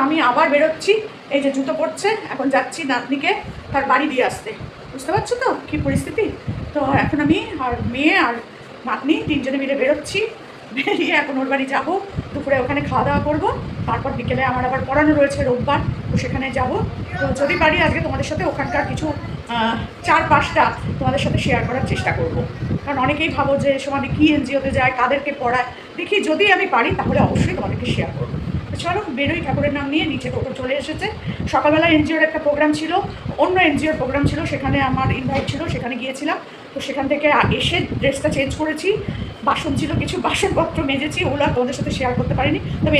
আমি আবার বেরোচ্ছি, এই যে জুতো পড়ছে, এখন যাচ্ছি নাতনিকে তার বাড়ি দিয়ে আসতে। বুঝতে পারছো তো কী পরিস্থিতি। তো এখন আমি আর মেয়ে আর নাতনি তিনজনে মিলে বেরোচ্ছি। বেরিয়ে এখন ওর বাড়ি যাবো, দুপুরে ওখানে খাওয়া দাওয়া করবো, তারপর বিকেলে আমার আবার পড়ানো রয়েছে রোববার, তো সেখানে যাব। তো যদি পারি আজকে তোমাদের সাথে ওখানকার কিছু 4-5টা তোমাদের সাথে শেয়ার করার চেষ্টা করব। কারণ অনেকেই ভাবো যে সময় কী এনজিওতে যায়, কাদেরকে পড়ায়, দেখি যদি আমি পারি তাহলে অবশ্যই তোমাদেরকে শেয়ার করবো। চলো বেরোই, ঠাকুরের নাম নিয়ে নিচে টোটো চলে এসেছে। সকালবেলা এনজিওর একটা প্রোগ্রাম ছিল, অন্য এনজিওর প্রোগ্রাম ছিল, সেখানে আমার ইনভাইট ছিল, সেখানে গিয়েছিলাম। তো সেখান থেকে এসে ড্রেসটা চেঞ্জ করেছি, বাসন ছিল কিছু, বাসনপত্র মেজেছি, ওগুলো তোমাদের সাথে শেয়ার করতে পারিনি। তবে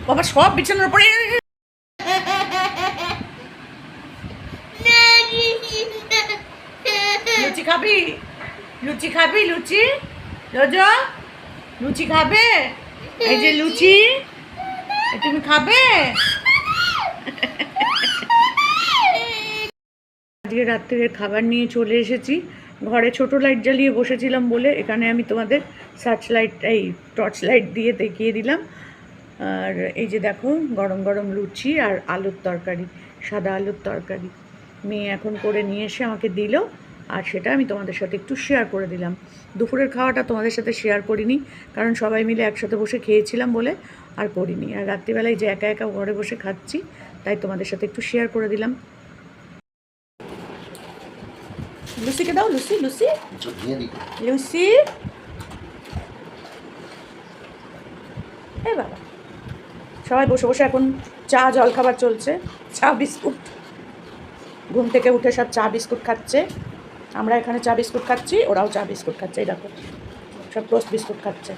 বাবা সব বিছানার উপরে। লুচি খাবি? লুচি খাবি? লুচি রোজো লুচি খাবে? এই যে লুচি, তুমি খাবে? আজকে রাত্রের খাবার নিয়ে চলে এসেছি। ঘরে ছোট লাইট জ্বালিয়ে বসেছিলাম বলে এখানে আমি তোমাদের টর্চ লাইট দিয়ে দেখিয়ে দিলাম। আর এই যে দেখো গরম গরম লুচি আর আলুর তরকারি, সাদা আলুর তরকারি মেয়ে এখন করে নিয়ে এসে আমাকে দিল, আর সেটা আমি তোমাদের সাথে একটু শেয়ার করে দিলাম। দুপুরের খাওয়াটা তোমাদের সাথে শেয়ার করিনি, কারণ সবাই মিলে একসাথে বসে খেয়েছিলাম বলে আর করিনি। আর রাত্রিবেলায় যে একা একা ঘরে বসে খাচ্ছি, তাই তোমাদের সাথে একটু শেয়ার করে দিলাম। লুসিকে দাও, লুসি লুসি লুসি। এই বাবা, সবাই বসে বসে এখন চা জল খাবার চলছে, চা বিস্কুট। ঘুম থেকে উঠে সব চা বিস্কুট খাচ্ছে। আমরা এখানে চা বিস্কুট খাচ্ছি, ওরাও চা বিস্কুট খাচ্ছে। এই দেখো সব টোস্ট বিস্কুট খাচ্ছে।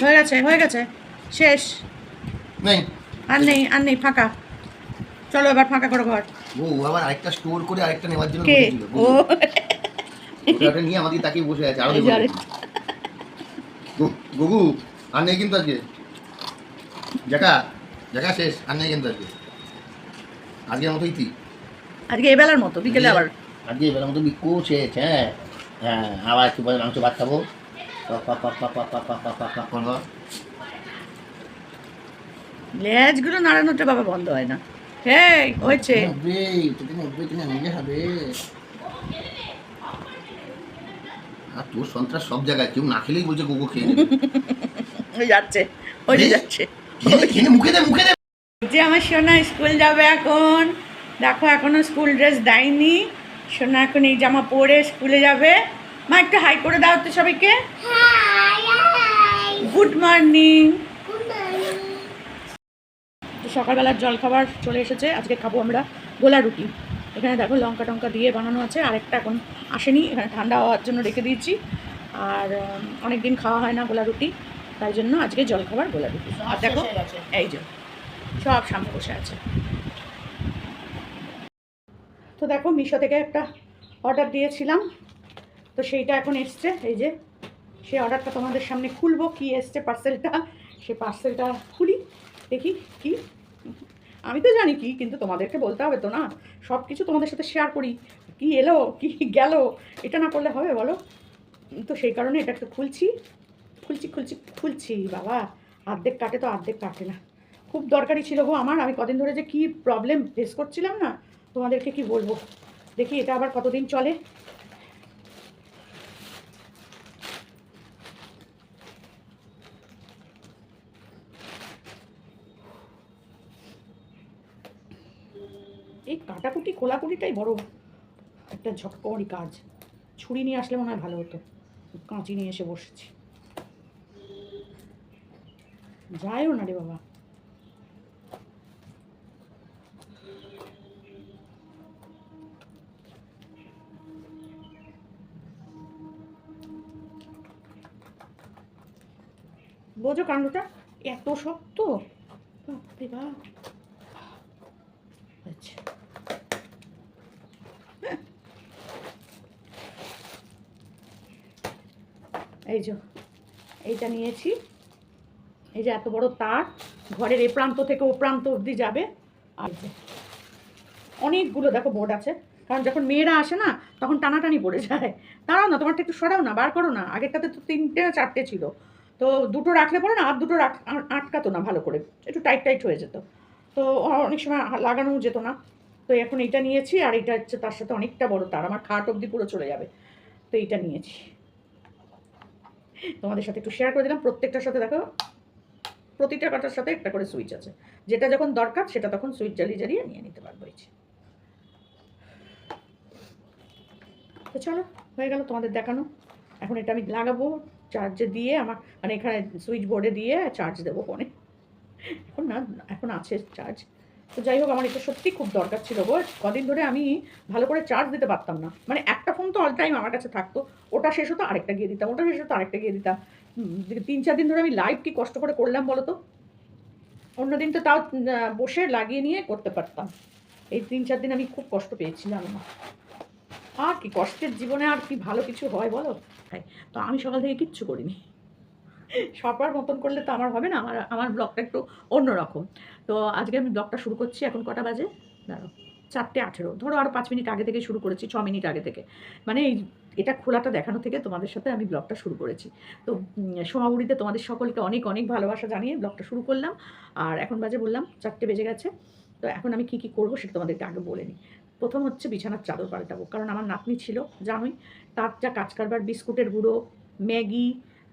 হয়ে গেছে, হয়ে গেছে, শেষ। নেই আর নেই, আর নেই, ফাঁকা। চলো এবার ফাঁকা করো ঘর। ও আবার আরেকটা স্টোর করে আরেকটা নেওয়ার জন্য কে? বসেছিল। ও ওটা নিয়ে আমাদের তাকিয়ে বসে আছে। আরো দেবো গুগু, আর নেই কিন্তু আজকে। জায়গা জায়গা শেষ, আর নেই কিন্তু আজকে। আজকের মতো ইতি, আজকে এবেলার মতো, বিকেলে আবার আজকে এবেলার মতো বিক্ষু শেষ। হ্যাঁ হ্যাঁ, আবার একটু পরে মাংস ভাত খাবো। লেজগুলো নাড়ানোটা বাবা বন্ধ হয় না। হ্যাঁ হয়েছে। আর তোর সন্ত্রাস সব জায়গায়, কেউ না খেলেই বলছে গোগো খেয়ে নেবে। ওই যাচ্ছে, ওই যে যাচ্ছে। মুখে দে মুখে দে। যে আমার সোনা স্কুল যাবে এখন, দেখো এখনো স্কুল ড্রেস দেয়নি। সোনা এখন এই জামা পরে স্কুলে যাবে। মা একটু হাই করে দাও তো সবাইকে। Good morning. সকালবেলার জলখাবার চলে এসেছে। আজকে খাবো আমরা গোলা রুটি। এখানে দেখো লঙ্কা টঙ্কা দিয়ে বানানো আছে, আরেকটা এখন আসেনি, এখানে ঠান্ডা হওয়ার জন্য রেখে দিয়েছি। আর অনেক দিন খাওয়া হয় না গোলা রুটি, তাই জন্য আজকে জলখাবার গোলা রুটি। আর দেখো এই যে সব সামনে বসে আছে। তো দেখো মিশো থেকে একটা অর্ডার দিয়েছিলাম, তো সেইটা এখন এসছে। এই যে সেই অর্ডারটা তোমাদের সামনে খুলবো, কি এসছে পার্সেলটা। সে পার্সেলটা খুলি, দেখি কি। আমি তো জানি কি, কিন্তু তোমাদেরকে বলতে হবে তো না, সব কিছু তোমাদের সাথে শেয়ার করি। কি এলো কি গেল, এটা না করলে হবে বলো। তো সেই কারণে এটা একটু খুলছি খুলছি খুলছি খুলছি। বাবা অর্ধেক কাটে তো অর্ধেক কাটে না। খুব দরকারি ছিল গো আমার। আমি কদিন ধরে যে কি প্রবলেম ফেস করছিলাম না, তোমাদেরকে কি বলবো। দেখি এটা আবার কতদিন চলে। এই কাটাকুটি খোলাকুটিটাই বড় একটা ঝটপটি কাজ। ছুরি নিয়ে আসলে মনে হয় ভালো হতো, কাঁচি নিয়ে এসে বসেছি। যায়ও না রে বাবা। বোঝো কাণ্ডটা এত শক্ত, বাপরে বাপ। আচ্ছা এই যে এইটা নিয়েছি, এই যে এত বড় তার, ঘরের এ প্রান্ত থেকে ও প্রান্ত অবধি যাবে। আর যে অনেকগুলো দেখো বোর্ড আছে, কারণ যখন মেয়েরা আসে না তখন টানাটানি পড়ে যায়। দাঁড়াও না, তোমারটা একটু সরাও না, বার করো না। আগেরটাতে তো 3টে না 4টে ছিল, তো 2টো রাখলে পরে না আর 2টো আটকাতো না ভালো করে, একটু টাইট টাইট হয়ে যেত, তো অনেক সময় লাগানো যেত না। তো এখন এইটা নিয়েছি, আর এইটা হচ্ছে তার সাথে অনেকটা বড় তার, আমার খাট অবধি পুরো চলে যাবে। তো এইটা নিয়েছি, তোমাদের সাথে একটু শেয়ার করে দিলাম। প্রত্যেকটার সাথে দেখো, প্রতিটা কাটার সাথে একটা করে সুইচ আছে, যেটা যখন দরকার সেটা তখন সুইচ জ্বালিয়ে জ্বালিয়ে নিয়ে নিতে পারবো। এই তো চলো, হয়ে গেল তোমাদের দেখানো। এখন এটা আমি লাগাবো চার্জে দিয়ে, আমার মানে এখানে সুইচ বোর্ডে দিয়ে চার্জ দেবো ফোনে। এখন না, এখন আছে চার্জ। তো যাই হোক, আমার এটা সত্যি খুব দরকার ছিল গো। কদিন ধরে আমি ভালো করে চার্জ দিতে পারতাম না, মানে একটা ফোন তো অল টাইম আমার কাছে থাকতো, ওটা শেষ হতো আরেকটা গিয়ে দিতাম, ওটা শেষ হতো আরেকটা গিয়ে দিতাম। 3-4 দিন ধরে আমি লাইভ কি কষ্ট করে করলাম বলো তো। অন্যদিন তো তাও বসে লাগিয়ে নিয়ে করতে পারতাম, এই 3-4 দিন আমি খুব কষ্ট পেয়েছিলাম। আর কি কষ্টের জীবনে আর কি ভালো কিছু হয় বলো। তাই তো আমি সকাল থেকে কিচ্ছু করিনি, সবার মতন করলে তো আমার হবে না, আমার আমার ব্লগটা একটু অন্যরকম। তো আজকে আমি ব্লগটা শুরু করছি, এখন কটা বাজে দাঁড়ো, 4:18। ধরো আরও 5 মিনিট আগে থেকে শুরু করেছি, 6 মিনিট আগে থেকে, মানে এই এটা খোলাটা দেখানো থেকে তোমাদের সাথে আমি ব্লগটা শুরু করেছি। তো সোমাবুড়িতে তোমাদের সকলকে অনেক অনেক ভালোবাসা জানিয়ে ব্লগটা শুরু করলাম। আর এখন বাজে বললাম 4টে বেজে গেছে। তো এখন আমি কী কী করবো সেটা তোমাদেরকে আগে বলে নিই। প্রথম হচ্ছে বিছানার চাদর পাল্টাবো, কারণ আমার নাতনি ছিল জানোই, তার যা কাজ কারবার, বিস্কুটের গুঁড়ো, ম্যাগি,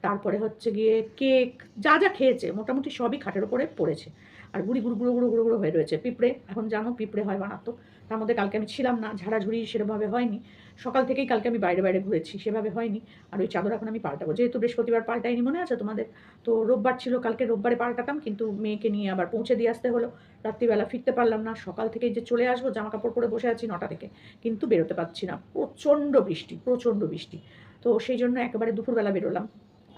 তারপরে হচ্ছে গিয়ে কেক, যা যা খেয়েছে মোটামুটি সবই খাটের ওপরে পড়েছে, আর গুঁড়ি গুঁড়ো গুঁড়ো গুঁড়ো গুঁড়ো গুঁড়ো হয়ে রয়েছে। পিঁপড়ে, এখন জানো পিঁপড়ে হয় বানাতো, তার মধ্যে কালকে আমি ছিলাম না, ঝাড়াঝুড়ি সেরকমভাবে হয়নি, সকাল থেকেই কালকে আমি বাইরে বাইরে ঘুরেছি, সেভাবে হয়নি। আর ওই চাদর এখন আমি পাল্টাবো, যেহেতু বৃহস্পতিবার পাল্টাইনি, মনে আছে তোমাদের? তো রোববার ছিল, কালকে রোববারে পাল্টাতাম, কিন্তু মেয়েকে নিয়ে আবার পৌঁছে দিয়ে আসতে হলো, রাত্রিবেলা ফিরতে পারলাম না। সকাল থেকেই যে চলে আসবো, জামা কাপড় পরে বসে আছি 9টা থেকে, কিন্তু বেরোতে পারছি না, প্রচণ্ড বৃষ্টি, প্রচণ্ড বৃষ্টি। তো সেই জন্য একেবারে দুপুরবেলা বেরোলাম।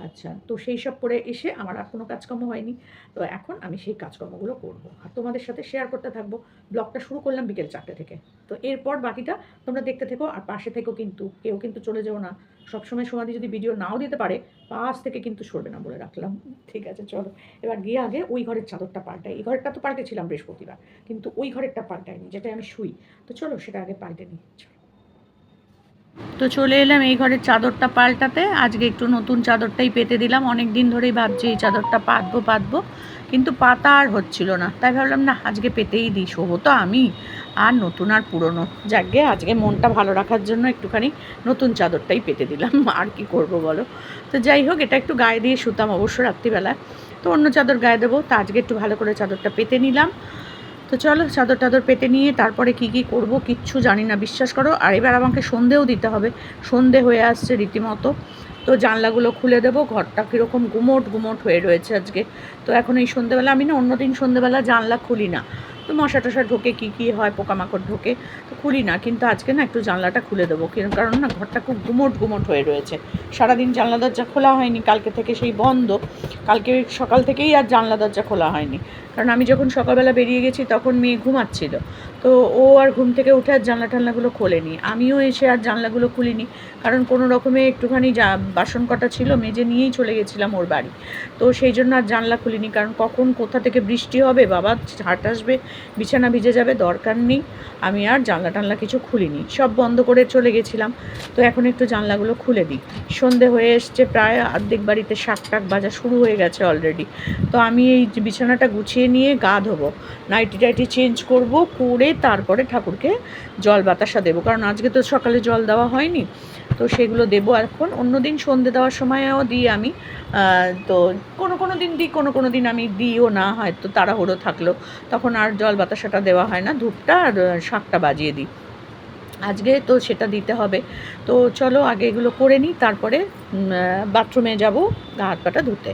আচ্ছা, তো সেই সব করে এসে আমার আর কোনো কাজকর্ম হয়নি। তো এখন আমি সেই কাজকর্মগুলো করব আর তোমাদের সাথে শেয়ার করতে থাকবো। ব্লগটা শুরু করলাম বিকেল 4টে থেকে, তো এরপর বাকিটা তোমরা দেখতে থেকো, আর পাশে থেকো, কিন্তু কেউ কিন্তু চলে যেও না। সবসময় সমাধি যদি ভিডিও নাও দিতে পারে, পাশ থেকে কিন্তু সরবে না বলে রাখলাম। ঠিক আছে চলো, এবার গিয়ে আগে ওই ঘরের চাদরটা পাল্টাই। এই ঘরেরটা তো পাল্টেছিলাম বৃহস্পতিবার, কিন্তু ওই ঘরেরটা পাল্টাইনি, যেটাই আমি শুই। তো চলো সেটা আগে পাল্টে নিই। তো চলে এলাম এই ঘরের চাদরটা পাল্টাতে। আজকে একটু নতুন চাদরটাই পেতে দিলাম, অনেক দিন ধরেই ভাবছি এই চাদরটা পাতবো, কিন্তু পাতা আর হচ্ছিল না, তাই ভাবলাম না আজকে পেতেই দিই, শোবো তো আমি, আর নতুন আর পুরনো, যাকে আজকে মনটা ভালো রাখার জন্য একটুখানি নতুন চাদরটাই পেতে দিলাম, আর কি করব বলো। তো যাই হোক, এটা একটু গায়ে দিয়ে শুতাম অবশ্য রাত্রিবেলা, তো অন্য চাদর গায়ে দেবো, তা আজকে একটু ভালো করে চাদরটা পেতে নিলাম। তো চলো চাদর টাদর পেতে নিয়ে তারপরে কি কি করব কিচ্ছু জানি না, বিশ্বাস করো। আর এবার আমাকে সন্ধেও দিতে হবে, সন্ধে হয়ে আসছে রীতিমতো। তো জানলাগুলো খুলে দেবো, ঘরটা কীরকম গুমোট গুমোট হয়ে রয়েছে আজকে। তো এখন এই সন্ধেবেলা, আমি না অন্যদিন সন্ধেবেলা জানলা খুলি না, তো মশা টশা ঢোকে, কী হয়, পোকামাকড় ঢোকে, তো খুলি না, কিন্তু আজকে না একটু জানলাটা খুলে দেবো, কারণ না ঘরটা খুব গুমোট গুমোট হয়ে রয়েছে। সারাদিন জানলা দরজা খোলা হয়নি, কালকে থেকে সেই বন্ধ, কালকে সকাল থেকেই আর জানলা দরজা খোলা হয়নি, কারণ আমি যখন সকালবেলা বেরিয়ে গেছি তখন মেয়ে ঘুমাচ্ছিল, তো ও আর ঘুম থেকে উঠে আর জানলা টানলাগুলো খোলেনি, আমিও এসে আর জানলাগুলো খুলিনি, কারণ কোনো রকমে একটুখানি বাসন কটা ছিল মেজে নিয়েই চলে গেছিলাম ওর বাড়ি, তো সেই জন্য আর জানলা খুলিনি, কারণ কখন কোথা থেকে বৃষ্টি হবে, বাবা ঝাঁট আসবে, বিছানা ভিজে যাবে, দরকার নেই। আমি আর জানলা টানলা কিছু খুলিনি, সব বন্ধ করে চলে গেছিলাম। তো এখন একটু জানলাগুলো খুলে দিই। সন্ধে হয়ে এসছে প্রায়, অর্ধেক বাড়িতে শাক টাক বাজা শুরু হয়ে গেছে অলরেডি। তো আমি এই বিছানাটা গুছিয়ে নিয়ে গা ধোবো, নাইটি টাইটি চেঞ্জ করব, করে তারপরে ঠাকুরকে জল বাতাসা দেবো, কারণ আজকে তো সকালে জল দেওয়া হয়নি, তো সেগুলো দেবো এখন। অন্যদিন সন্ধে দেওয়ার সময়ও দিই আমি, তো কোনো দিন দিই, কোনো দিন আমি দিইও না, হয়তো তাড়াহুড়ো থাকলো তখন আর জল বাতাসাটা দেওয়া হয় না, ধূপটা আর শাকটা বাজিয়ে দিই। আজকে তো সেটা দিতে হবে। তো চলো আগে এগুলো করে নিই, তারপরে বাথরুমে যাব গা হাত পাটা ধুতে।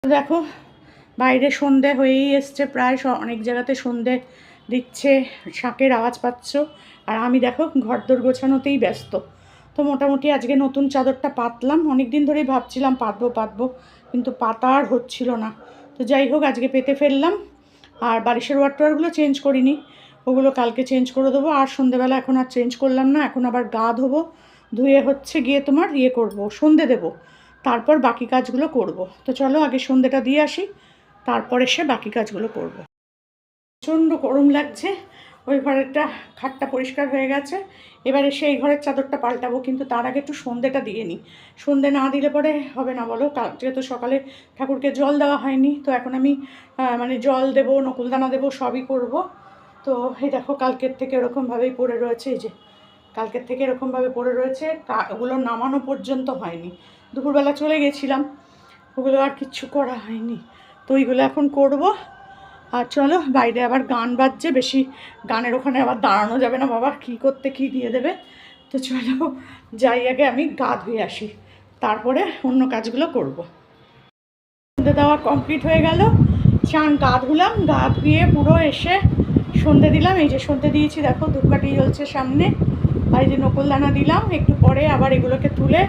দেখো বাইরে সন্ধে হয়েই এসছে প্রায়, অনেক জায়গাতে সন্ধে দিচ্ছে, শাঁখের আওয়াজ পাচ্ছ। আর আমি দেখো ঘরদোর গোছানোতেই ব্যস্ত। তো মোটামুটি আজকে নতুন চাদরটা পাতলাম, অনেক দিন ধরেই ভাবছিলাম পাতবো কিন্তু পাতা আর হচ্ছিল না। তো যাই হোক আজকে পেতে ফেললাম। আর বালিশের ওয়ারটোয়ারগুলো চেঞ্জ করিনি, ওগুলো কালকে চেঞ্জ করে দেবো। আর সন্ধেবেলা এখন আর চেঞ্জ করলাম না, এখন আবার গা ধোবো, ধুয়ে হচ্ছে গিয়ে তোমার করবো, সন্ধে দেবো, তারপর বাকি কাজগুলো করব। তো চলো আগে সন্ধেটা দিয়ে আসি, তারপর এসে বাকি কাজগুলো করব। প্রচণ্ড গরম লাগছে। ওই ঘরেরটা খাটটা পরিষ্কার হয়ে গেছে, এবার এসে এই ঘরের চাদরটা পাল্টাবো, কিন্তু তার আগে একটু সন্ধেটা দিয়ে নিই। সন্ধে না দিলে পরে হবে না বলো, যেহেতু সকালে ঠাকুরকে জল দেওয়া হয়নি, তো এখন আমি মানে জল দেবো, নকুলদানা দেবো, সবই করব। তো এই দেখো কালকের থেকে এরকমভাবেই পড়ে রয়েছে, এই যে কালকের থেকে এরকমভাবে পড়ে রয়েছে, ওগুলো নামানো পর্যন্ত হয়নি। দুপুরবেলা চলে গেছিলাম, ওগুলো আর কিচ্ছু করা হয়নি। তো ওইগুলো এখন করব। আর চলো, বাইরে আবার গান বাজছে, বেশি গানের ওখানে আবার দাঁড়ানো যাবে না, বাবা কী করতে কী দিয়ে দেবে। তো চলো যাই, আগে আমি গা ধুয়ে আসি, তারপরে অন্য কাজগুলো করব। সন্ধে দেওয়া কমপ্লিট হয়ে গেল, চান গা ধুলাম, গা ধুয়ে পুরো এসে সন্ধে দিলাম। এই যে সন্ধে দিয়েছি দেখো, ধূপকাঠি জ্বলছে সামনে, আর এই যে নকুলদানা দিলাম। একটু পরে আবার এগুলোকে তুলে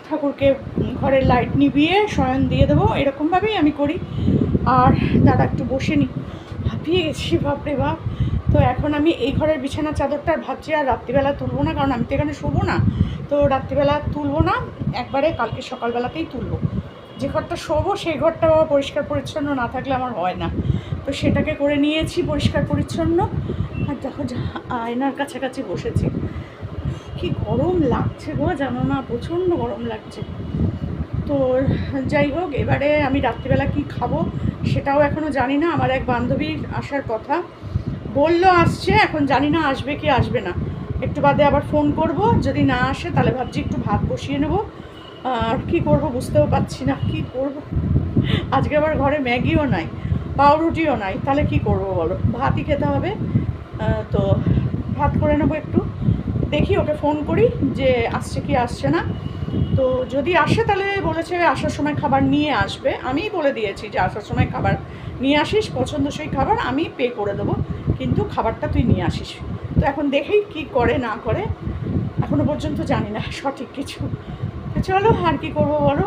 ঠাকুরকে ঘরের লাইট নিভিয়ে শয়ন দিয়ে দেবো, এরকমভাবেই আমি করি। আর দাদা একটু বসে নি, হাঁপিয়ে গেছি বাপরে বাপ। তো এখন আমি এই ঘরের বিছানা চাদরটা ভাবছি আর রাত্রিবেলা তুলবো না, কারণ আমি তো এখানে শোবো না, তো রাত্রিবেলা তুলবো না, একবারে কালকে সকালবেলাতেই তুলবো। যে ঘরটা শোবো সেই ঘরটা পরিষ্কার পরিচ্ছন্ন না থাকলে আমার হয় না, তো সেটাকে করে নিয়েছি পরিষ্কার পরিচ্ছন্ন। আর দেখো আয়নার কাছাকাছি বসেছি, কি গরম লাগছে গো, জানো না, প্রচণ্ড গরম লাগছে। তো যাই হোক, এবারে আমি রাত্রিবেলা কি খাবো সেটাও এখনও জানি না। আমার এক বান্ধবীর আসার কথা, বললো আসছে, এখন জানি না আসবে কি আসবে না। একটু বাদে আবার ফোন করব, যদি না আসে তাহলে ভাবছি একটু ভাত বসিয়ে নেব। আর কি করব বুঝতেও পারছি না, কি করব। আজকে আবার ঘরে ম্যাগিও নাই, পাউরুটিও নাই, তাহলে কি করব বলো, ভাতই খেতে হবে। তো ভাত করে নেবো একটু, দেখি ওকে ফোন করি যে আসছে কি আসছে না। তো যদি আসে তাহলে বলেছে আসার সময় খাবার নিয়ে আসবে, আমিই বলে দিয়েছি যে আসার সময় খাবার নিয়ে আসিস, পছন্দসই খাবার আমি পে করে দেবো, কিন্তু খাবারটা তুই নিয়ে আসিস। তো এখন দেখি কি করে না করে, এখনও পর্যন্ত জানি না সঠিক কিছু। চলো আর কি করবো বলো।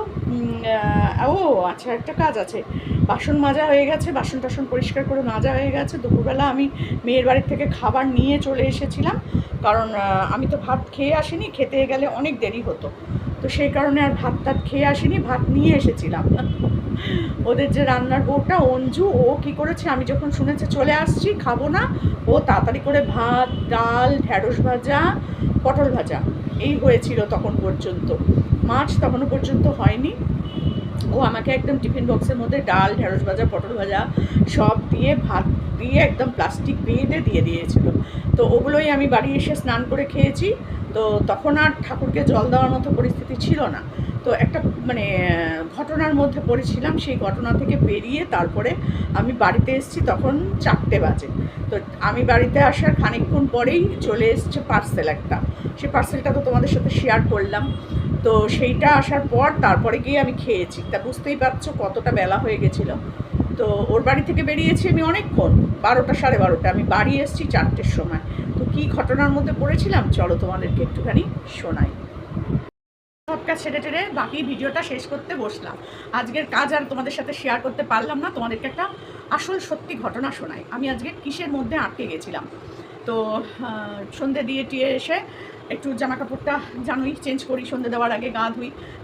ও আচ্ছা, একটা কাজ আছে, বাসন মাজা হয়ে গেছে, বাসন টাসন পরিষ্কার করে মাজা হয়ে গেছে। দুপুরবেলা আমি মেয়ের বাড়ির থেকে খাবার নিয়ে চলে এসেছিলাম, কারণ আমি তো ভাত খেয়ে আসিনি, খেতে গেলে অনেক দেরি হতো, তো সেই কারণে আর ভাত টাত খেয়ে আসিনি, ভাত নিয়ে এসেছিলাম। ওদের যে রান্নার বউটা অঞ্জু, ও কি করেছে, আমি যখন শুনেছে চলে আসছি খাবো না, ও তাড়াতাড়ি করে ভাত, ডাল, ঢ্যাঁড়স ভাজা, পটল ভাজা এই হয়েছিল তখন পর্যন্ত, মাছ তখনও পর্যন্ত হয়নি। ও আমাকে একদম টিফিন বক্সের মধ্যে ডাল, ঢ্যাঁড়স ভাজা, পটল ভাজা সব দিয়ে, ভাত দিয়ে একদম প্লাস্টিক বেঁধে দিয়ে দিয়েছিল। তো ওগুলোই আমি বাড়ি এসে স্নান করে খেয়েছি। তো তখন আর ঠাকুরকে জল দেওয়ার মতো পরিস্থিতি ছিল না, তো একটা মানে ঘটনার মধ্যে পড়েছিলাম, সেই ঘটনা থেকে বেরিয়ে তারপরে আমি বাড়িতে এসেছি, তখন 4টে বাজে। তো আমি বাড়িতে আসার খানিকক্ষণ পরেই চলে এসছে পার্সেল একটা, সেই পার্সেলটা তো তোমাদের সাথে শেয়ার করলাম। তো সেইটা আসার পর তারপরে গিয়ে আমি খেয়েছি, তা বুঝতেই পারছো কতটা বেলা হয়ে গেছিলো। তো ওর বাড়ি থেকে বেরিয়েছি আমি অনেকক্ষণ, 12টা সাড়ে 12টা, আমি বাড়ি এসেছি 4টের সময়। তো কী ঘটনার মধ্যে পড়েছিলাম চলো তোমাদেরকে একটুখানি শোনাই। সব কাজ ছেড়ে টেড়ে বাকি ভিডিওটা শেষ করতে বসলাম। আজকের কাজ আর তোমাদের সাথে শেয়ার করতে পারলাম না, তোমাদেরকে একটা আসল সত্যি ঘটনা শোনাই। আমি আজকে কিসের মধ্যে আটকে গেছিলাম। তো সন্ধে দিয়ে টিয়ে এসে একটু জামা কাপড়টা জানোই চেঞ্জ করি, সন্ধে দেওয়ার আগে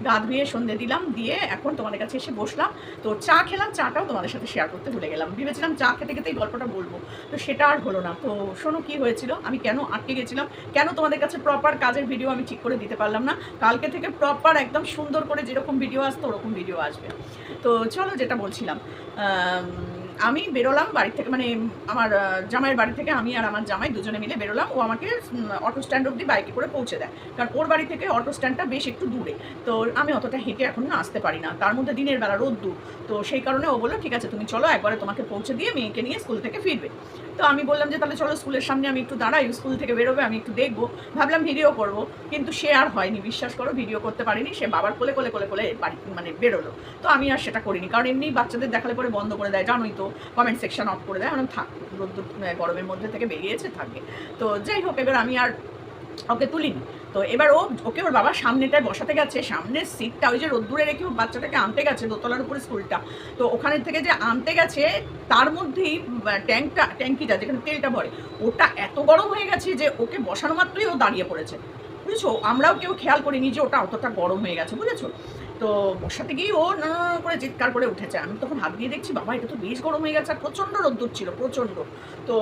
গা ধুয়ে সন্ধে দিলাম, দিয়ে এখন তোমাদের কাছে এসে বসলাম। তো চা খেলাম, চাটাও তোমাদের সাথে শেয়ার করতে ভুলে গেলাম, ভেবেছিলাম চা খেতে খেতেই গল্পটা বলবো, তো সেটা আর হলো না। তো শোনো কি হয়েছিল, আমি কেন আটকে গেছিলাম, কেন তোমাদের কাছে প্রপার কাজের ভিডিও আমি ঠিক করে দিতে পারলাম না। কালকে থেকে প্রপার একদম সুন্দর করে যেরকম ভিডিও আসতো ওরকম ভিডিও আসবে। তো চলো যেটা বলছিলাম, আমি বেরোলাম বাড়ি থেকে, মানে আমার জামাইয়ের বাড়ি থেকে আমি আর আমার জামাই দুজনে মিলে বেরোলাম। ও আমাকে অটো স্ট্যান্ড অবধি বাইকে করে পৌঁছে দেয়, কারণ ওর বাড়ি থেকে অটো স্ট্যান্ডটা বেশ একটু দূরে, তো আমি অতটা হেঁটে এখন না আসতে পারি না, তার মধ্যে দিনের বেলা রোদ দূর। তো সেই কারণে ও বললো ঠিক আছে তুমি চলো একবারে তোমাকে পৌঁছে দিয়ে মেয়েকে নিয়ে স্কুল থেকে ফিরবে। তো আমি বললাম যে তাহলে চলো স্কুলের সামনে আমি একটু দাঁড়াই, স্কুল থেকে বেরোবে আমি একটু দেখবো, ভাবলাম ভিডিও করব, কিন্তু সে আর হয়নি, বিশ্বাস করো ভিডিও করতে পারিনি, সে বাবার কোলে কোলে কোলে কোলে বাড়ি মানে বেরোলো। তো আমি আর সেটা করিনি, কারণ এমনি বাচ্চাদের দেখালে পরে বন্ধ করে দেয়, জানোই তো, কমেন্ট সেকশন অফ করে দেয়, থাক রোদ্দুর গরমের মধ্যে থেকে বেরিয়েছে থাকবে। তো যাই হোক, এবার আমি আর ওকে তুলিনি। তো এবার ওকে ওর বাবার সামনেটায় বসাতে গেছে, সামনের সিটটা ওই যে রোদ্দুরে রেখে বাচ্চাটাকে আনতে গেছে, দোতলার উপরে স্কুলটা, তো ওখানে থেকে যে আনতে গেছে তার মধ্যেই ট্যাঙ্কিটা যেখানে তেলটা ভরে ওটা এত গরম হয়ে গেছে যে ওকে বসানো মাত্রই ও দাঁড়িয়ে পড়েছে, বুঝেছো? আমরাও কেউ খেয়াল করিনি যে ওটা অতটা গরম হয়ে গেছে, বুঝেছো? তো বসাতে গিয়ে ও না করে চিৎকার করে উঠেছে। আমি তখন হাত দিয়ে দেখছি বাবা এটা তো বেশ গরম হয়ে গেছে, আর প্রচণ্ড রোদ্দুর ছিল, প্রচণ্ড। তো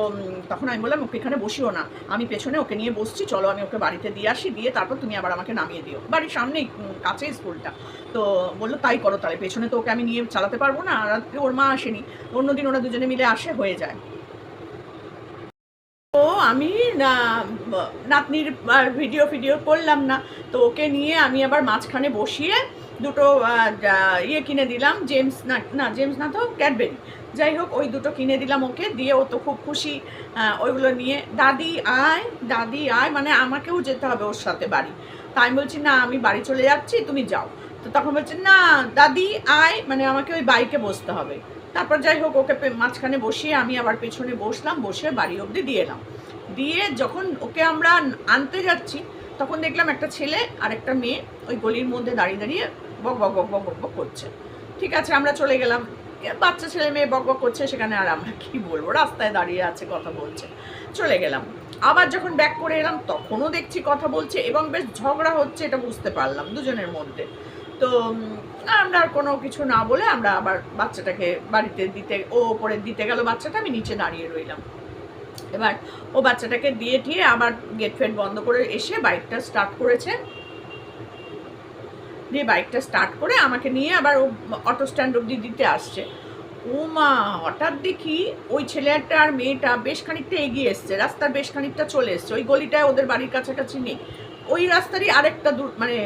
তখন আমি বললাম ওকে এখানে বসিও না, আমি পেছনে ওকে নিয়ে বসছি, চলো আমি ওকে বাড়িতে দিয়ে আসি, দিয়ে তারপর তুমি আবার আমাকে নামিয়ে দিও, বাড়ির সামনেই কাছেই স্কুলটা। তো বললো তাই করো তাহলে, পেছনে তো ওকে আমি নিয়ে চালাতে পারবো না, আর ওর মা আসেনি, অন্যদিন ওরা দুজনে মিলে আসে, হয়ে যায়। তো আমি নাতনির ভিডিও করলাম না, তো ওকে নিয়ে আমি আবার মাঝখানে বসিয়ে দুটো ইয়ে কিনে দিলাম, জেমস না তো ক্যাডবেরি, যাই হোক ওই দুটো কিনে দিলাম ওকে, দিয়ে ও তো খুব খুশি। ওইগুলো নিয়ে দাদি আয় মানে আমাকেও যেতে হবে ওর সাথে বাড়ি। তাই আমি বলছি না আমি বাড়ি চলে যাচ্ছি, তুমি যাও। তো তখন বলছে না দাদি আয়, মানে আমাকে ওই বাইকে বসতে হবে। তারপর যাই হোক ওকে মাঝখানে বসিয়ে আমি আবার পেছনে বসলাম, বসে বাড়ি অবধি দিয়ে এলাম। দিয়ে যখন ওকে আমরা আনতে যাচ্ছি তখন দেখলাম একটা ছেলে আর একটা মেয়ে ওই গলির মধ্যে দাঁড়িয়ে দাঁড়িয়ে বক বক বক বক বক বক করছে। ঠিক আছে আমরা চলে গেলাম, বাচ্চা ছেলে মেয়ে বক বক করছে সেখানে, আর আমরা কি বলবো, রাস্তায় দাঁড়িয়ে আছে কথা বলছে, চলে গেলাম। আবার যখন ব্যাক করে এলাম তখনও দেখছি কথা বলছে এবং বেশ ঝগড়া হচ্ছে, এটা বুঝতে পারলাম দুজনের মধ্যে। তো আমরা আর কোনো কিছু না বলে আমরা আবার বাচ্চাটাকে বাড়িতে দিতে, ও ওপরে দিতে গেল বাচ্চাটা, আমি নিচে দাঁড়িয়ে রইলাম। এবার ও বাচ্চাটাকে দিয়ে টিয়ে আবার গেট ফেট বন্ধ করে এসে বাইকটা স্টার্ট করেছে, দিয়ে বাইকটা স্টার্ট করে আমাকে নিয়ে আবার ও অটো স্ট্যান্ড অব্দি দিতে আসছে। ও মা, হঠাৎ দেখি ওই ছেলেটা আর মেয়েটা বেশ খানিকটা এগিয়ে এসছে, রাস্তার বেশ খানিকটা চলে এসছে, ওই গলিটায় ওদের বাড়ির কাছাকাছি নেই, ওই রাস্তারই আরেকটা দূর মানে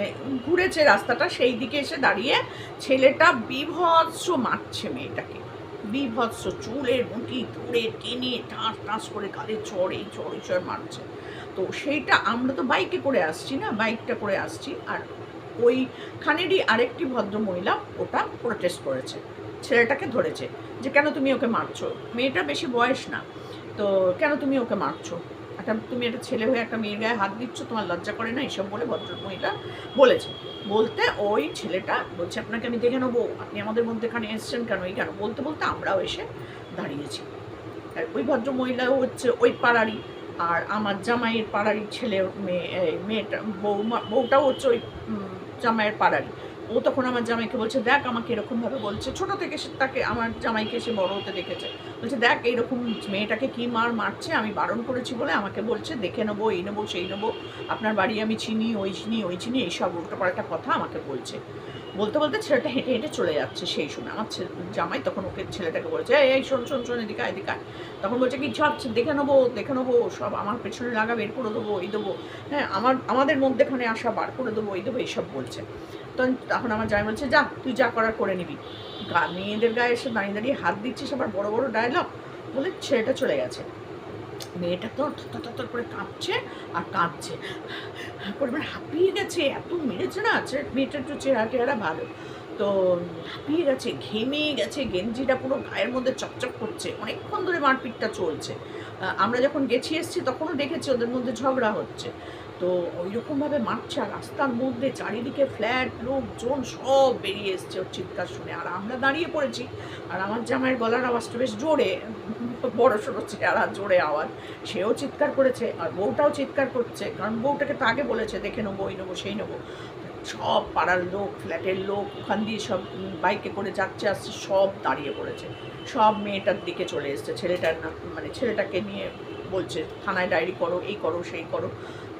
ঘুরেছে রাস্তাটা, সেই দিকে এসে দাঁড়িয়ে ছেলেটা বীভৎস মারছে মেয়েটাকে, বীভৎস, চুলের মুঠি ধরে টেনে টাঁস টাঁস করে গালে চড় মারছে। তো সেইটা আমরা তো বাইকে করে আসছি না, বাইকটা করে আসছি, আর ওইখানেরই আরেকটি ভদ্র মহিলা ওটা প্রোটেস্ট করেছে, ছেলেটাকে ধরেছে যে কেন তুমি ওকে মারছো, মেয়েটা বেশি বয়স না, তো কেন তুমি ওকে মারছো, তুমি একটা ছেলে হয়ে একটা মেয়ের গায়ে হাত দিচ্ছ, তোমার লজ্জা করে না, এইসব বলে ভদ্র মহিলা বলেছে। বলতে ওই ছেলেটা বলছে আপনাকে আমি দেখে নেবো, আপনি আমাদের মধ্যে এখানে এসছেন কেন, এই কেন, বলতে বলতে আমরাও এসে দাঁড়িয়েছি। আর ওই ভদ্র মহিলাও হচ্ছে ওই পাড়ারই, আর আমার জামাইয়ের পাড়ারই ছেলে মেয়েটা বউটাও হচ্ছে ওই জামাইয়ের পাড়ারই। ও তখন আমার জামাইকে বলছে দেখ আমাকে এরকমভাবে বলছে, ছোটো থেকে তাকে আমার জামাইকে সে বড় হতে দেখেছে, বলছে দেখ এইরকম মেয়েটাকে কী মারছে, আমি বারণ করেছি বলে আমাকে বলছে দেখে নেবো, এই নেবো সেই নেবো, আপনার বাড়ি আমি চিনি ওই চিনি এইসব উল্টোপাল্টা কথা আমাকে বলছে। বলতে বলতে ছেলেটা হেঁটে হেঁটে চলে যাচ্ছে, সেই শুনে আমার জামাই তখন ওকে ছেলেটাকে বলছে এই শোন এদিকে এদিকে। তখন বলছে কি সব দেখে নেবো সব আমার পেছনে লাগা বের করে দেবো, এই দেবো, হ্যাঁ আমাদের মধ্যেখানে আসা বার করে দেবো, এই দেবো, এইসব বলছে। তখন আমার জামাই বলছে যা তুই যা করার করে নিবি, মেয়েদের গায়ে এসে দাঁড়িয়ে দাঁড়িয়ে হাত দিচ্ছিস, আবার বড় বড় ডায়লগ বলে ছেলেটা চলে গেছে। মেয়েটা তো থর করে কাঁপছে আর কাঁদছে, পরিবার হাঁপিয়ে গেছে, এত মেরেছে না, মেয়েটার একটু চেহারা ভালো, তো হাঁপিয়ে গেছে, ঘেমে গেছে, গেঞ্জিটা পুরো গায়ের মধ্যে চকচক করছে, অনেকক্ষণ ধরে মারপিটটা চলছে। আমরা যখন এসছি তখনও দেখেছি ওদের মধ্যে ঝগড়া হচ্ছে। তো ওই রকমভাবে মারছে, আর রাস্তার মধ্যে চারিদিকে ফ্ল্যাট, লোকজন সব বেরিয়ে এসছে ওর চিৎকার শুনে, আর আমরা দাঁড়িয়ে পড়েছি। আর আমার জামাইয়ের গলার আওয়াজটা বেশ জোরে, বড় সড়ো চেহারা, জোরে আওয়াজ, সেও চিৎকার করেছে আর বউটাও চিৎকার করছে, কারণ বউটাকে তো আগে বলেছে দেখে নেবো, এই নেবো সেই নেবো। সব পাড়ার লোক, ফ্ল্যাটের লোক ওখান দিয়ে সব বাইকে করে যাচ্ছে আসছে, সব দাঁড়িয়ে পড়েছে, সব মেয়েটার দিকে চলে এসছে, ছেলেটার না মানে ছেলেটাকে নিয়ে বলছে থানায় ডায়েরি করো, এই করো সেই করো।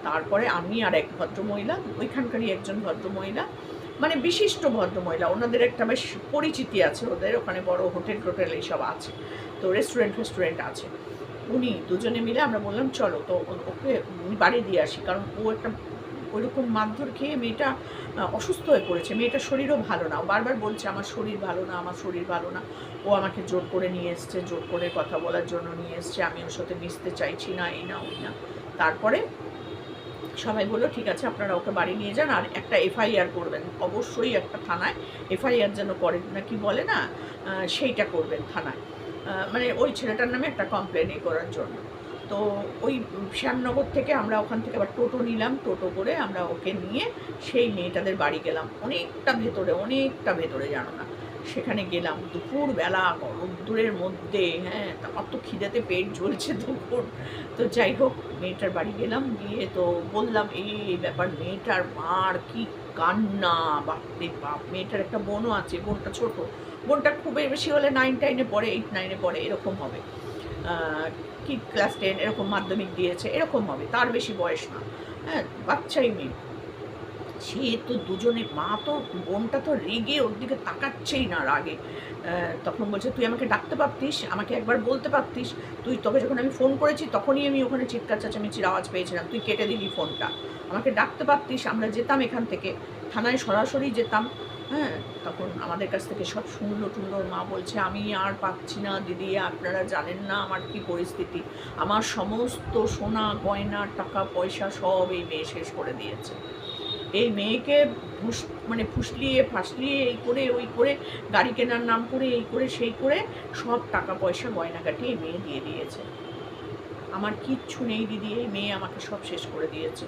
তারপরে আমি আর এক ভদ্রমহিলা, ওইখানকারই একজন ভদ্রমহিলা, মানে বিশিষ্ট ভদ্রমহিলা, ওনাদের একটা বেশ পরিচিতি আছে, ওদের ওখানে বড় হোটেল এইসব আছে, তো রেস্টুরেন্ট আছে, উনি দুজনে মিলে আমরা বললাম চলো তো ওকে বাড়ি দিয়ে আসি, কারণ ও একটা ওইরকম মারধর খেয়ে মেয়েটা অসুস্থ হয়ে পড়েছে। মেয়েটার শরীরও ভালো না, ও বারবার বলছে আমার শরীর ভালো না, আমার শরীর ভালো না। ও আমাকে জোর করে নিয়ে এসছে, জোর করে কথা বলার জন্য নিয়ে এসছে, আমি ওর সাথে মিশতে চাইছি না, এই না ওই না। তারপরে সবাই বললো ঠিক আছে আপনারা ওকে বাড়ি নিয়ে যান, আর একটা এফআইআর করবেন, অবশ্যই একটা থানায় এফআইআর যেন করেন না কি বলে না, সেইটা করবেন থানায়, মানে ওই ছেলেটার নামে একটা কমপ্লেন করার জন্য। তো ওই শ্যামনগর থেকে আমরা ওখান থেকে আবার টোটো নিলাম, টোটো করে আমরা ওকে নিয়ে সেই মেয়েটাদের বাড়ি গেলাম, অনেকটা ভেতরে জানো না। সেখানে গেলাম দুপুরবেলা রোদ্দুরের মধ্যে, হ্যাঁ অত খিদেতে পেট জ্বলছে দুপুর। তো যাই হোক মেয়েটার বাড়ি গেলাম, গিয়ে তো বললাম এই ব্যাপার, মেয়েটার মার কি কান্না, বাপরে বাপ। মেয়েটার একটা বোনও আছে, বোনটা ছোট, বোনটা খুব বেশি হলে 9-10-এ পড়ে, 8-9-এ পড়ে এরকম হবে, কি ক্লাস 10 এরকম, মাধ্যমিক দিয়েছে এরকম হবে, তার বেশি বয়স না, হ্যাঁ বাচ্চাই মেয়ে। সে তো দুজনে, মা তো, বোনটা তো রেগে ওর দিকে তাকাচ্ছেই না রাগে। তখন বলছে তুই আমাকে ডাকতে পারতিস, আমাকে একবার বলতে পারতিস, তুই তবে যখন আমি ফোন করেছি তখনই আমি ওখানে চিৎকার চেঁচামেচির আওয়াজ পেয়েছিলাম, তুই কেটে দিলি ফোনটা, আমাকে ডাকতে পারতিস, আমরা যেতাম এখান থেকে থানায় সরাসরি যেতাম। হ্যাঁ তখন আমাদের কাছ থেকে সব শুনলো টুনলো, মা বলছে আমি আর পাচ্ছি না দিদি, আপনারা জানেন না আমার কি পরিস্থিতি, আমার সমস্ত সোনা গয়না টাকা পয়সা সব এই মেয়ে শেষ করে দিয়েছে। এই মেয়েকে মানে ফুসলিয়ে ফাসলিয়ে এই করে ওই করে, গাড়ি কেনার নাম করে এই করে সেই করে সব টাকা পয়সা গয়নাগাটি এই মেয়ে দিয়ে দিয়েছে। আমার কিচ্ছু নেই দিদি, এই মেয়ে আমাকে সব শেষ করে দিয়েছে।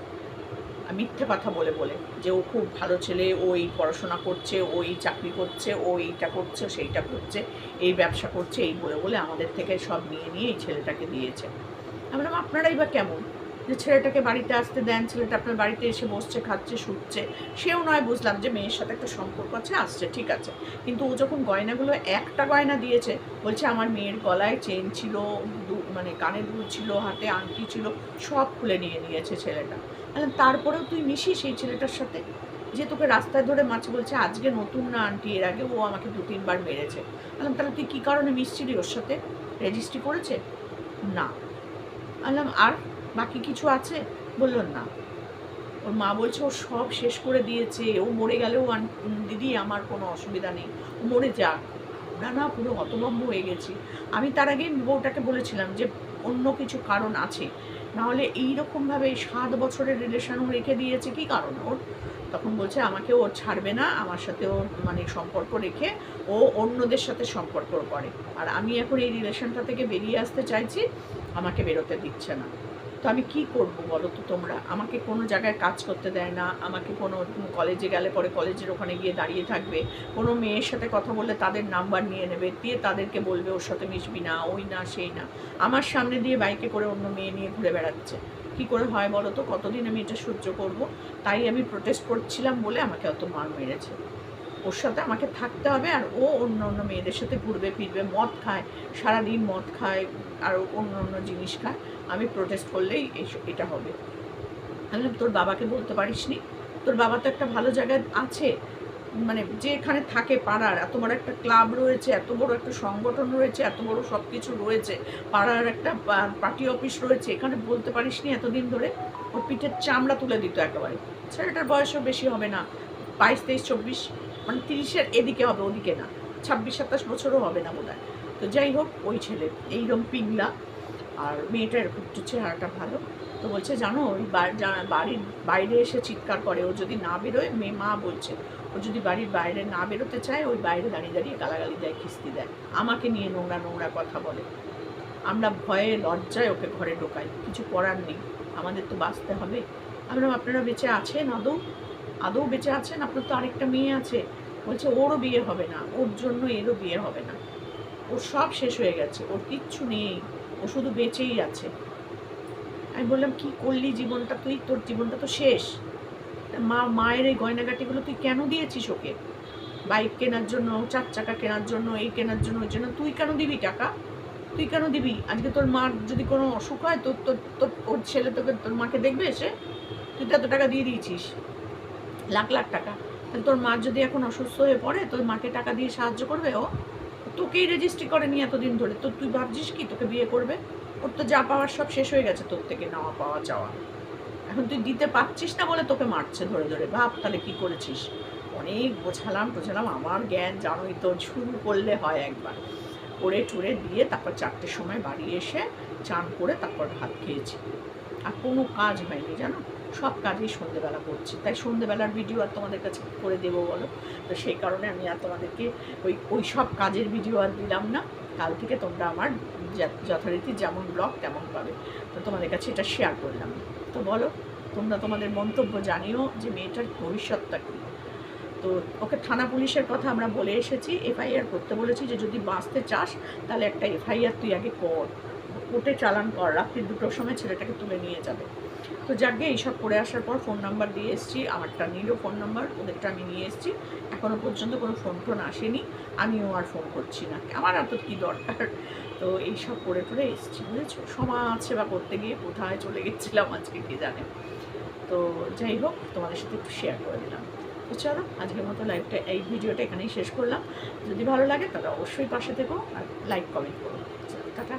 মিথ্যে কথা বলে বলে যে ও খুব ভালো ছেলে, ও এই পড়াশোনা করছে, ও এই চাকরি করছে, ও এইটা করছে সেইটা করছে, এই ব্যবসা করছে, এই বলে বলে আমাদের থেকে সব নিয়ে নিয়ে এই ছেলেটাকে দিয়েছে। আমি বললাম আপনারাই বা কেমন যে ছেলেটাকে বাড়িতে আসতে দেন, ছেলেটা আপনার বাড়িতে এসে বসছে, খাচ্ছে, শুচ্ছে, সেও নয় বুঝলাম যে মেয়ের সাথে একটা সম্পর্ক আছে, আসছে ঠিক আছে, কিন্তু ও যখন গয়নাগুলো একটা গয়না দিয়েছে, বলছে আমার মেয়ের গলায় চেন ছিল, মানে কানের দুল ছিল, হাতে আংটি ছিল, সব খুলে নিয়ে নিয়েছে ছেলেটা। তারপরেও তুই মিশিস সেই ছেলেটার সাথে, যে তোকে রাস্তায় ধরে মাছ বলছে আজকে নতুন না আন্টি, এর আগে ও আমাকে 2-3 বার মেরেছে। বললাম তাহলে তুই কী কারণে মিশছিলি ওর সাথে, রেজিস্ট্রি করেছে? না। বললাম আর বাকি কিছু আছে? বলল না। ওর মা বলছে ও সব শেষ করে দিয়েছে, ও মরে গেলেও দিদি আমার কোনো অসুবিধা নেই, ও মরে যাক। আমরা না পুরো হতভম্ব হয়ে গেছি। আমি তার আগে বউটাকে বলেছিলাম যে অন্য কিছু কারণ আছে, নাহলে এইরকমভাবে 7 বছরের রিলেশনও রেখে দিয়েছে, কী কারণ ওর? তখন বলছে আমাকে ওর ছাড়বে না, আমার সাথে ওর মানে সম্পর্ক রেখে ও অন্যদের সাথে সম্পর্ক করে, আর আমি এখন এই রিলেশনটা থেকে বেরিয়ে আসতে চাইছি, আমাকে বেরোতে দিচ্ছে না। তো আমি কি করব বলো তো তোমরা? আমাকে কোনো জায়গায় কাজ করতে দেয় না, আমাকে কোনো কলেজে গেলে পরে কলেজের ওখানে গিয়ে দাঁড়িয়ে থাকবে, কোনো মেয়ের সাথে কথা বললে তাদের নাম্বার নিয়ে নেবে, দিয়ে তাদেরকে বলবে ওর সাথে মিশবি না, ওই না সেই না। আমার সামনে দিয়ে বাইকে করে অন্য মেয়ে নিয়ে ঘুরে বেড়াচ্ছে। কী করে হয় বলো তো? কতদিন আমি এটা সহ্য করব? তাই আমি প্রোটেস্ট করছিলাম বলে আমাকে অত মার মেরেছে। ওর সাথে আমাকে থাকতে হবে, আর ও অন্য অন্য মেয়েদের সাথে ঘুরবে ফিরবে, মদ খায়, সারাদিন মদ খায়, আর অন্য অন্য জিনিস খায়। আমি প্রোটেস্ট করলেই এটা হবে। আমি তোর বাবাকে বলতে পারিস নি? তোর বাবা তো একটা ভালো জায়গায় আছে, মানে যেখানে থাকে পাড়ার, এত বড় একটা ক্লাব রয়েছে, এত বড় একটা সংগঠন রয়েছে, এত বড় সব কিছু রয়েছে, পাড়ার একটা পার্টি অফিস রয়েছে, এখানে বলতে পারিস নি এতদিন ধরে? ওর পিঠের চামড়া তুলে দিত একেবারে। ছেলেটার বয়সও বেশি হবে না, 22, 23, 24, মানে 30-এর এদিকে হবে, ওদিকে না, 26-27 বছরও হবে না বোধহয়। তো যাই হোক ওই ছেলে এইরকম পিংলা, আর মেয়েটা এরকম একটু চেহারাটা ভালো। তো বলছে জানো ওই বাড়ির বাইরে এসে চিৎকার করে, ও যদি না বেরোয়, মেয়ে মা বলছে ও যদি বাড়ির বাইরে না বেরোতে চায়, ওই বাইরে দাঁড়িয়ে দাঁড়িয়ে গালাগালি দেয়, খিস্তি দেয়, আমাকে নিয়ে নোংরা নোংরা কথা বলে। আমরা ভয়ে লজ্জায় ওকে ঘরে ঢোকাই, কিছু করার নেই, আমাদের তো বাঁচতে হবে। আমরা আপনারা বেঁচে আছেন আদৌ? আদৌ বেঁচে আছেন? আপনার তো আরেকটা মেয়ে আছে। বলছে ওরও বিয়ে হবে না, ওর জন্য এরও বিয়ে হবে না, ওর সব শেষ হয়ে গেছে, ওর কিচ্ছু নেই, ও শুধু বেঁচেই আছে। আমি বললাম কি করলি জীবনটা তুই? তোর জীবনটা তো শেষ। মায়ের এই গয়নাগাটিগুলো তুই কেন দিয়েছিস ওকে? বাইক কেনার জন্য, 4 চাকা কেনার জন্য, এই কেনার জন্য, ওই জন্য তুই কেন দিবি টাকা? তুই কেন দিবি? আজকে তোর মার যদি কোনো অসুখ হয়, তোর তোর তোর ওর ছেলে তোকে, তোর মাকে দেখবে এসে? তুই তো এত টাকা দিয়ে দিয়েছিস, লাখ লাখ টাকা। তাহলে তোর মার যদি এখন অসুস্থ হয়ে পড়ে, তোর মাকে টাকা দিয়ে সাহায্য করবে ও? তোকেই রেজিস্ট্রি করেনি এতদিন ধরে, তো তুই ভাবছিস কি তোকে বিয়ে করবে? ওর তো যা পাওয়ার সব শেষ হয়ে গেছে তোর থেকে নেওয়া পাওয়া চাওয়া। এখন তুই দিতে পারছিস না বলে তোকে মারছে ধরে ধরে, ভাব তাহলে কী করেছিস। অনেক বোঝালাম টোঝালাম, আমার জ্ঞান জানোই তো, শুরু করলে হয় একবার, করে টুরে দিয়ে তারপর 4টের সময় বাড়ি এসে চান করে তারপর ভাত খেয়েছি। আর কোনো কাজ হয়নি জানো, সব কাজই সন্ধেবেলা করছি, তাই সন্ধেবেলার ভিডিও আর তোমাদের কাছে করে দেবো বলো। তো সেই কারণে আমি আর তোমাদেরকে ওই সব কাজের ভিডিও আর দিলাম না। কাল থেকে তোমরা আমার যথারীতি যেমন ব্লগ তেমন পাবে। তো তোমাদের কাছে এটা শেয়ার করলাম। তো বলো তোমরা তোমাদের মন্তব্য জানিও যে মেয়েটার ভবিষ্যৎটা কী। তো ওকে থানা পুলিশের কথা আমরা বলে এসেছি, এফআইআর করতে বলেছি যে যদি বাঁচতে চাস তাহলে একটা এফআইআর তুই আগে কর, কোর্টে চালান কর, রাত্রি 2টোর সময় ছেলেটাকে তুলে নিয়ে যাবে। তো যাকে এইসব করে আসার পর ফোন নাম্বার দিয়ে এসেছি, আমারটা নিল ফোন নাম্বার, ওদেরটা আমি নিয়ে এসেছি। এখনও পর্যন্ত কোনো ফোন টোন আসেনি, আমিও আর ফোন করছি না, আমার আর তো কী দরকার। তো এইসব করে টরে এসেছি, বুঝেছো। সমাজ সেবা করতে গিয়ে কোথায় চলে গেছিলাম আজকে কে জানে। তো যাই হোক, তোমাদের সাথে একটু শেয়ার করে দিলাম। তো চলো আজকের মতো এই ভিডিওটা এখানেই শেষ করলাম। যদি ভালো লাগে তাহলে অবশ্যই পাশে থেকো আর লাইক কমেন্ট করো। টাটা।